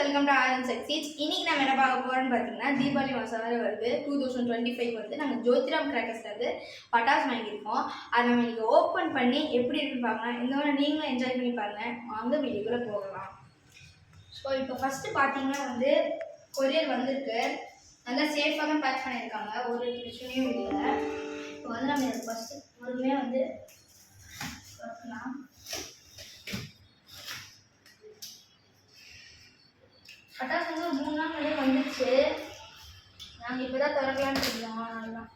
Welcome to R N succeeds. இன்னைக்கு நம்ம என்ன பார்க்க போறோம்னு பார்த்தீங்கன்னா, தீபாவளி மாதம் வேறு வருது. 2025 வந்து நாங்கள் ஜோதிராம் கிராக்கர்ஸ்லேருந்து பட்டாசு வாங்கியிருக்கோம். அதை நம்ம இன்னைக்கு ஓப்பன் பண்ணி எப்படி இருக்குன்னு பார்க்கலாம். இந்த மாதிரி நீங்களும் என்ஜாய் பண்ணி பாருங்க. வாங்க வீடியோக்குள்ளே போகலாம். ஸோ இப்போ ஃபஸ்ட்டு பார்த்தீங்கன்னா வந்து கொரியர் வந்திருக்கு. நல்லா சேஃபாக தான் பேக் பண்ணியிருக்காங்க, ஒரு பிரச்சனையும் இல்லை. இப்போ வந்து நம்ம இதை ஃபஸ்ட்டு பொறுமையாக வந்து பார்க்கலாம். பட்டாசு வந்து 3 நாள் முன்னாடியே வந்துச்சு. நாங்கள் இப்போ தான் திறக்கலான்னு சொல்லுவோம். அதெல்லாம்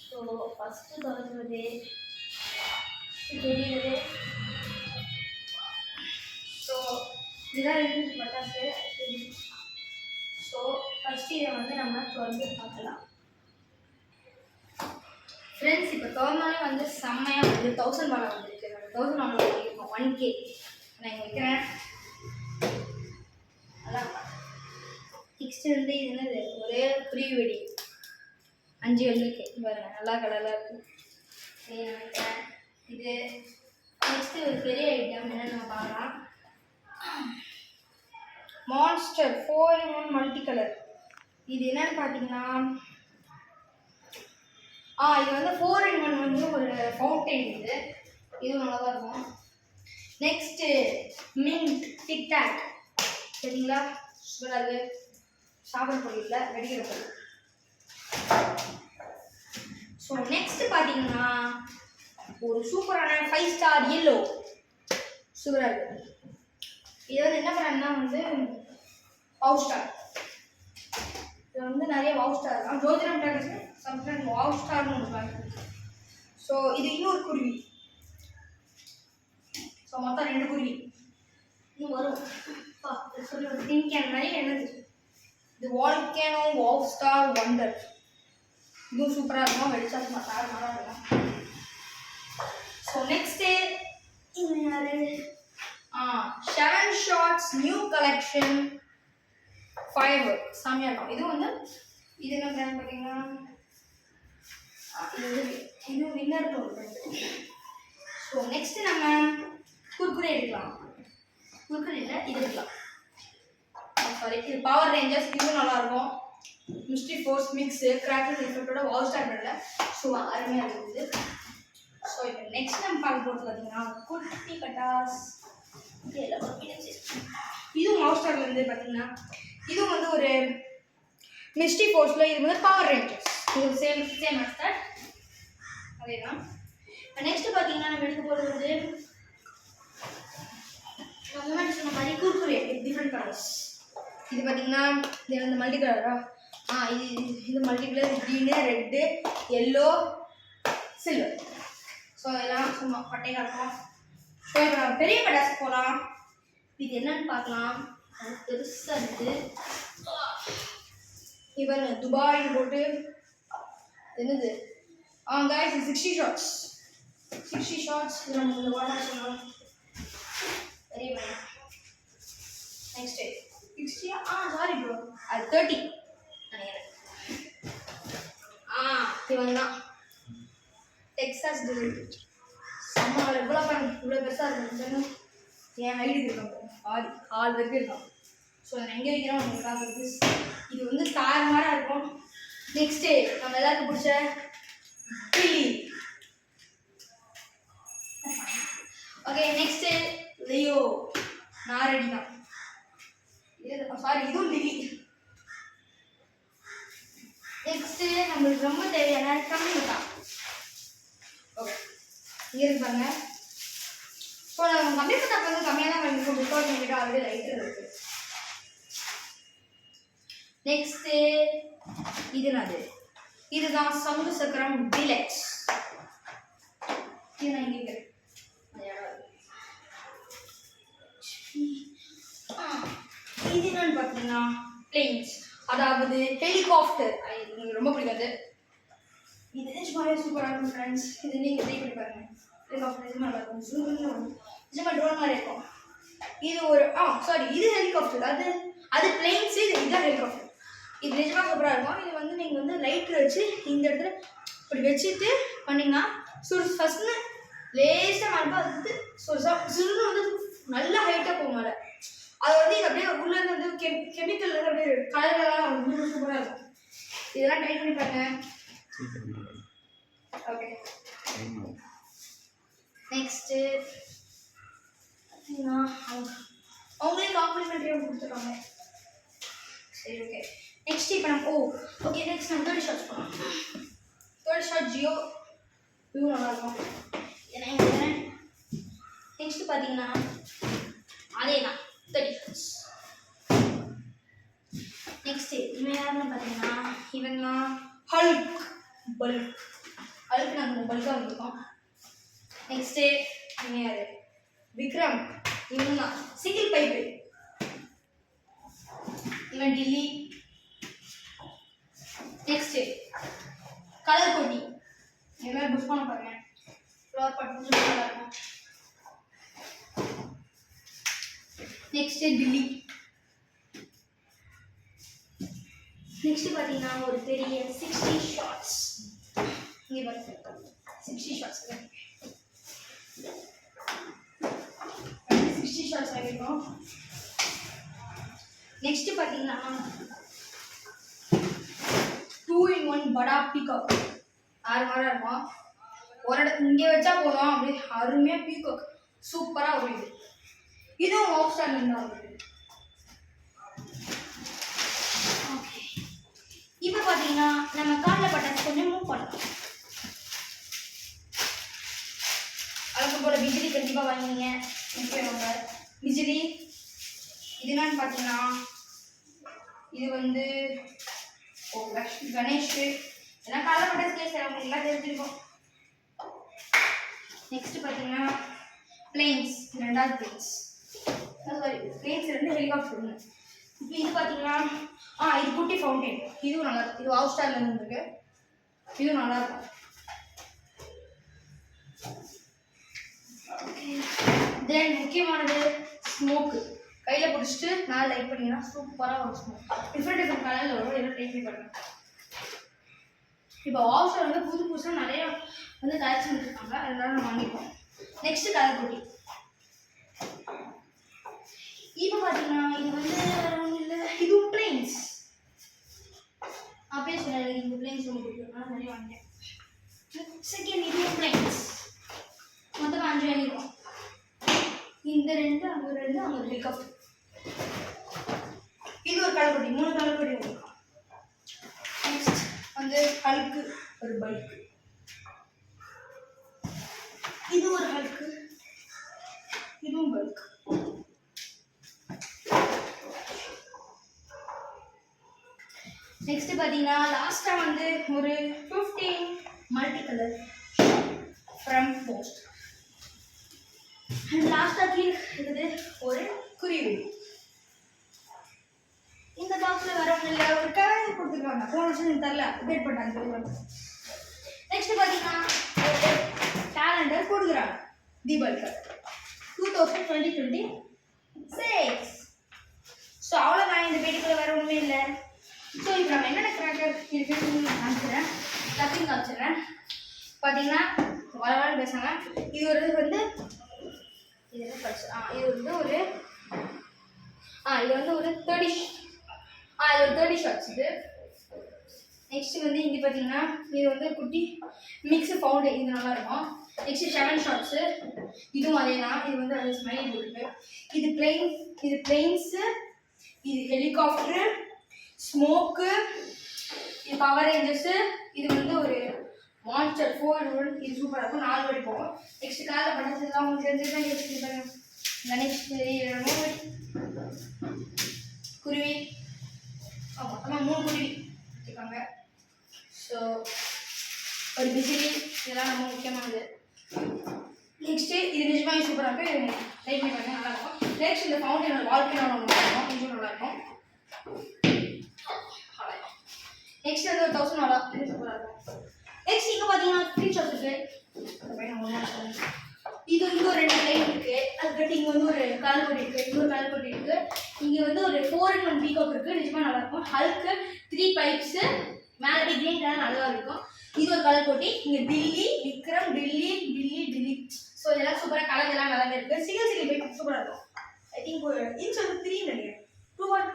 ஸோ ஃபஸ்ட்டு திறக்கிறது தெரியுது. ஸோ இதுதான் இருந்துச்சு பட்டாசு. ஸோ ஃபஸ்ட்டு இதை வந்து நம்ம திறந்து பார்க்கலாம். ஃப்ரெண்ட்ஸ், இப்போ திறந்தாலே வந்து செம்மையாக வந்து 1000 வாழை வந்துருக்கு. 1000 வாழை வாங்கியிருக்கோம். 1K நான் இங்கே வைக்கிறேன். நெக்ஸ்ட் வந்து இது என்னது, ஒரே ப்ரீ வெடி 5 வந்திருக்கு பாருங்க, நல்லா கலராக இருக்கும். இது நெக்ஸ்ட்டு ஒரு பெரிய ஐட்டம் என்னென்னு நம்ம பார்க்கலாம். Monster 4-in-1 multi colour. இது என்னன்னு பார்த்தீங்கன்னா, இது வந்து 4-in-1 வந்து ஒரு ஃபவுண்டைன். இது நல்லா தான் இருக்கும். நெக்ஸ்ட்டு மின்ட் டிக்டாக், சரிங்களா? சூப்பராக இருக்குது. சாப்பிட பொருள் இல்லை, வெடிக்கிற பொருள். ஸோ நெக்ஸ்ட் பார்த்தீங்கன்னா ஒரு சூப்பரான 5 ஸ்டார் எல்லோ, சூப்பராக இருக்குது. இது வந்து என்ன பண்ணுறதுனா வந்து வவ் ஸ்டார். இது வந்து நிறைய வவ் ஸ்டார் தான். ஜோதிராம் கிராக்கர்ஸ் சம்டைம் வவ் ஸ்டார்னு ஒன்று பார்க்குறேன். ஸோ இது இன்னொரு குருவி. ஸோ மொத்தம் 2 குருவி இன்னும் வரும். சொல்லி ஒரு தின் கேன் மாதிரி என்னது, இது வால்கேனோ வவ் ஸ்டார் வண்டர். இதுவும் சூப்பராக இருக்கும், வெடிச்சா தாரமாக இருக்கும். ஸோ நெக்ஸ்ட்டு யாரு, 7 ஷாட்ஸ் நியூ கலெக்ஷன் ஃபயர் செம்மையாக இருக்கும். இது வந்து இது என்ன பிராண்ட் பார்த்தீங்கன்னா, இது வின்னர் ப்ரோக்ராம். ஸோ நெக்ஸ்ட்டு நம்ம குர்குரே எடுக்கலாம். குர்குரே இல்லை, இது எடுக்கலாம். சாரி, இது பவர் ரேஞ்சர்ஸ். இதுவும் நல்லாயிருக்கும். மிஸ்ட்ரி ஃபோர்ஸ் மிக்ஸு கிராக்கர் எஃபெக்டோட வால் ஸ்டார் பண்ணல. ஸோ அருமையாக இருக்குது. ஸோ இப்போ நெக்ஸ்ட் நம்ம பார்க்க போகிறது பார்த்தீங்கன்னா குட்டி பட்டாஸ். இதுவும் வால் ஸ்டார்லேருந்து பார்த்தீங்கன்னா, இதுவும் வந்து ஒரு மிஸ்ட்ரி ஃபோர்ஸில். இது வந்து பவர் ரேஞ்சர்ஸ். இது சேம் மாஸ்டர் அதே தான். இப்போ நெக்ஸ்ட்டு பார்த்தீங்கன்னா நம்ம எடுக்க போகிறது வந்து நம்ம முன்னாடி சொன்ன மாதிரி குர்குரே டிஃப்ரெண்ட் கலர்ஸ். இது பார்த்தீங்கன்னா இது வந்து மல்டி கலரா, இது multi colour. Green, red, yellow, silver. So இதெல்லாம் சும்மா பட்டையாக இருக்கும். ஸோ இப்போ நம்ம பெரிய பட்டாசு போகலாம். இது என்னன்னு பார்க்கலாம். அது பெருசாக இருக்குது. இவன் துபாய்னு போட்டு என்னது, guys, 60 ஷாட்ஸ். 60 ஷாட்ஸ். இது நம்ம இந்த வாட்டர் சொல்லலாம். பெரிய பையன். நெக்ஸ்ட் 60, சாரி ப்ரோ, அது 30 நினைக்கிறேன். இவன் தான் டெக்ஸாஸ் டிலிவரி. செம்ம இவ்வளோ பாருங்க, இவ்வளோ பெருசாக இருக்கும். என் ஹைட்டுக்கு இருக்கும், கால் வரைக்கும் இருக்கும். ஸோ நான் எங்கே வைக்கிறோம் உங்களுக்கு. இது வந்து தாறுமாறாக இருக்கும். நெக்ஸ்ட்டு நம்ம எல்லாருக்கும் பிடிச்ச கிளி. Okay, next Leo. நான் ரெடி தான். சாரி, இதுவும் லிலி. நெக்ஸ்ட்டு நம்மளுக்கு ரொம்ப தேவையான கம்மி தான். ஓகே, இங்கே இருப்பாங்க. ஸோ நம்ம கம்மி பட்டா வந்து கம்மியாக தான் பண்ணிருக்கோம். டிஸ்கவுண்ட் பண்ணிட்டு ஆல்ரெடி லைட்டு இருக்குது. நெக்ஸ்ட்டு இதுதான் சங்கு சக்கரம் டிலக்ஸ். இது நான் இங்கே இது என்னன்னு பார்த்தீங்கன்னா பிளேன்ஸ், அதாவது ஹெலிகாப்டர். எனக்கு ரொம்ப பிடிக்காது. இது நிஜமாவே சூப்பராக இருக்கும் ஃப்ரெண்ட்ஸ். இது நீங்கள் ட்ரை பண்ணி பாருங்க. ஹெலிகாப்டர் நிஜமாக நல்லா இருக்கும். நிஜமாக ட்ரோன் மாதிரி இருக்கும். இது ஒரு சாரி, இது ஹெலிகாப்டர். அது பிளேன்ஸு. இதுதான் ஹெலிகாப்டர். இது நிஜமாக சூப்பராக இருக்கும். இது வந்து நீங்கள் வந்து லைட்டில் வச்சு இந்த இடத்துல இப்படி வச்சுட்டு பண்ணிங்கன்னா ஃபஸ்ட்டு லேசாக மறுப்பா அது வந்து சுருன்னு வந்து நல்லா ஹைட்டாக போகும் மேலே. அதை வந்து இது அப்படியே கெமிக்கல் அப்படியே கலர்லாம் வந்து சூப்பராக இருக்கும். இதெல்லாம் ட்ரை பண்ணி பாருங்க. ஓகே நெக்ஸ்ட்டு பார்த்தீங்கன்னா அவங்களே காம்ப்ளிமெண்ட்ரியாக கொடுத்துருக்காங்க. சரி ஓகே நெக்ஸ்ட் இப்போ நம்ம ஓகே நெக்ஸ்ட் நம்ம தேர்ட் ஷார்ட்ஸ் போகலாம். தேர்ட் ஷார்ட் ஜியோ இதுவும் நல்லாயிருக்கும். ஏன்னா நெக்ஸ்ட் பார்த்தீங்கன்னா அதே தான் 30 ஷார்ட்ஸ். நெக்ஸ்ட் இவன் யாருன்னு பார்த்தீங்கன்னா இவன் தான் ஹல்க் பல்க். ஹல்க் நாங்கள் பல்காக வந்திருக்கோம். நெக்ஸ்ட்டு இவன் யார் விக்ரம். இவன் தான் சிங்கிள் பைப்பு. இவன் டில்லி. நெக்ஸ்ட்டு கலர் கோட்டி. எல்லாரும் புஷ் பண்ண பாருங்க. ஃப்ளவர் பாட் கொஞ்சம் நல்லா இருக்கும். நெக்ஸ்ட்டு டில்லி. நெக்ஸ்ட் பார்த்தீங்கன்னா ஒரு பெரிய 60 ஷார்ட்ஸ். இங்கே பாருங்க 60 ஷார்ட்ஸ் 60 ஷார்ட்ஸ் ஆகிருக்கும். நெக்ஸ்ட் பார்த்தீங்கன்னா 2-in-1 படா பீகாக். ஆறுமாராக இருக்கும். ஒரு இடத்துல இங்கே வச்சா போதும் அப்படியே அருமையாக பீகாக் சூப்பராக வரும். இதுவும் ஆஃப் ஸ்டாண்ட் தான் வருது. இப்போ பார்த்தீங்கன்னா நம்ம காலில் பட்டாசு கொஞ்சம் மூவ் பண்ணலாம். அதுக்கு போல பிஜிலி கண்டிப்பாக வாங்கினீங்க. முக்கியவங்க பிஜிலி இது என்னன்னு பார்த்தீங்கன்னா இது வந்து கணேஷ். ஏன்னா காலில் பட்டாசு கேஸ் அவங்க எல்லாம் தெரிஞ்சிருக்கும். நெக்ஸ்ட் பார்த்தீங்கன்னா பிளேன்ஸ். ரெண்டாவது பிளேன்ஸ் சாரி பிளேன்ஸ் 2 ஹெலிகாப்டர் 1. இப்போ இது பார்த்தீங்கன்னா இது குட்டி ஃபவுண்டைன். இதுவும் நல்லா இருக்கும். இது ஹவுஸ் ஸ்டார்ல இருக்கு. இதுவும் நல்லா இருக்கும். தென் முக்கியமானது ஸ்மோக்கு. கையில் பிடிச்சிட்டு நான் லைட் பண்ணிங்கன்னா சூப்பராக ஒரு ஸ்மோக். டிஃப்ரெண்ட் கலரில் வரும். எல்லாம் ட்ரை பண்ணி பாருங்க. இப்போ ஹவுஸ் ஸ்டார் வந்து புதுசாக நிறைய வந்து கலெக்ஷன் வச்சுருக்காங்க. அதனால நம்ம வாங்கிப்போம். நெக்ஸ்ட் கலர் குட்டி. இப்போ பார்த்தீங்கன்னா இது வந்து ஒன்றும் இல்லை. இதுவும் பிளேன்ஸ். அப்படியே சொன்னேன் இந்த பிளேன்ஸ் ஒன்று கொடுத்துருக்கோம். நிறைய வாங்கிட்டேன். செகண்ட் இதுவும் பிளேன்ஸ். மொத்தமாக 5 வாங்கியிருக்கோம். இந்த 2 அங்கே 2 அங்கே ஒரு ஹெலிகாப்டர். இது ஒரு கலர் குட்டி. 3 கலர் குட்டி வாங்கியிருக்கோம். நெக்ஸ்ட் வந்து ஹல்க்கு ஒரு பல்க். இது ஒரு ஹல்க்கு. இதுவும் பல்க். நெக்ஸ்ட் பார்த்தீங்கன்னா லாஸ்ட்டாக வந்து ஒரு 15 multi colour from post. And லாஸ்ட்டாக கீழே இருக்குது ஒரு குருவி. இந்த பாக்ஸில் வரவங்க இல்லை ஒரு கலர் கொடுத்துருக்காங்க. போன வருஷம் தரல அப்டேட் பண்ணாங்க. நெக்ஸ்ட் பார்த்தீங்கன்னா ஒரு கேலண்டர் கொடுக்குறாங்க. தீபாவளிக்கு 2026. ஸோ அவ்வளோதான். இந்த பேட்டிக்குள்ளே வேறு ஒன்றுமே இல்லை. ஸோ இப்போ நம்ம என்னென்ன கிராக்கர் இருக்குன்னு காமிச்சிடுறேன். டப்பிங் காமிச்சிடுறேன். பார்த்தீங்கன்னா வளவாழ பேசாங்க. இது ஒரு வந்து இது என்ன படிச்சு இது வந்து ஒரு இது வந்து ஒரு 30 இது ஒரு 30 ஷார்ட்ஸ். இது நெக்ஸ்ட் வந்து இங்கே பார்த்தீங்கன்னா இது வந்து குட்டி மிக்ஸ் பவுண்டு. இது நல்லாயிருக்கும். Next 7 shorts. இதுவும் அதே தான். இது வந்து அது ஸ்மைல் போட்டுருக்கு. இது பிளெயின்ஸு. இது ஹெலிகாப்டரு. ஸ்மோக்கு. இது பவர் ரேஞ்சர்ஸு. இது வந்து ஒரு மான்ஸ்டர் 4-in-1. இது சூப்பராக இருக்கும். 4 வரை போகும். நெக்ஸ்ட் காலைல பண்ணதுலாம் உங்களுக்கு தெரிஞ்சுதான் யோசிச்சுருப்பாங்க. நெக்ஸ்ட் குருவி. மொத்தமாக 3 குருவி வச்சுருக்காங்க. ஸோ ஒரு பிஜிலி. இதெல்லாம் ரொம்ப முக்கியமானது. நெக்ஸ்ட்டு இது நிஜமாக சூப்பராக இருக்கும். இது லைட் பண்ணி பாருங்க நல்லாயிருக்கும். நெக்ஸ்ட் இந்த ஃபவுண்டைனோட வால்கேனோட ஒன்று இருக்கும். கொஞ்சம் நல்லாயிருக்கும். நெக்ஸ்ட் வந்து 1000 இது சூப்பராக இருக்கும். நெக்ஸ்ட் இங்கே பார்த்தீங்கன்னா 3 ஷார்ட்ஸ் இருக்குது. இது வந்து ஒரு 2 லைன் இருக்குது. அதுக்கடுத்து இங்கே வந்து ஒரு கலர் கொடி இருக்குது. இங்கே ஒரு கலர் கொடி இருக்குது. இங்கே வந்து ஒரு 4-in-1 பீகாக் இருக்குது. நிஜமாக நல்லாயிருக்கும். Hulk 3 pipes. மேலே கிரீன் கலர் நல்லா இருக்கும். இது ஒரு கலர் கொட்டி. இங்கே டில்லி விக்ரம் டில்லி. ஸோ இதெல்லாம் சூப்பராக கலர் எல்லாம் நல்லா இருக்குது. சிங்கிள் பைப் சூப்பராக இருக்கும். ஐ திங்க் ஒரு இன்ச் வந்து 3 நினைக்கிறேன். 2 1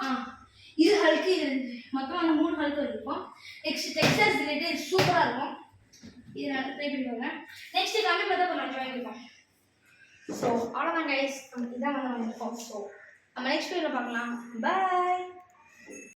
இது ஹல்க்கு, இது மொத்தம் வந்து 3 ஹல்க்கு இருக்கும். நெக்ஸ்ட் டெக்ஸ்டர்ஸ் ரிலேட்டட் சூப்பராக இருக்கும். இது நான் ட்ரை பண்ணி பார்க்குறேன். நெக்ஸ்ட் கம்மி பார்த்தா கொஞ்சம் வாங்கியிருக்கோம். ஸோ அவ்வளோதான் கைஸ், இதான் வந்து வாங்கியிருக்கோம். ஸோ நம்ம நெக்ஸ்ட் வீடியோவில் பார்க்கலாம். பாய்.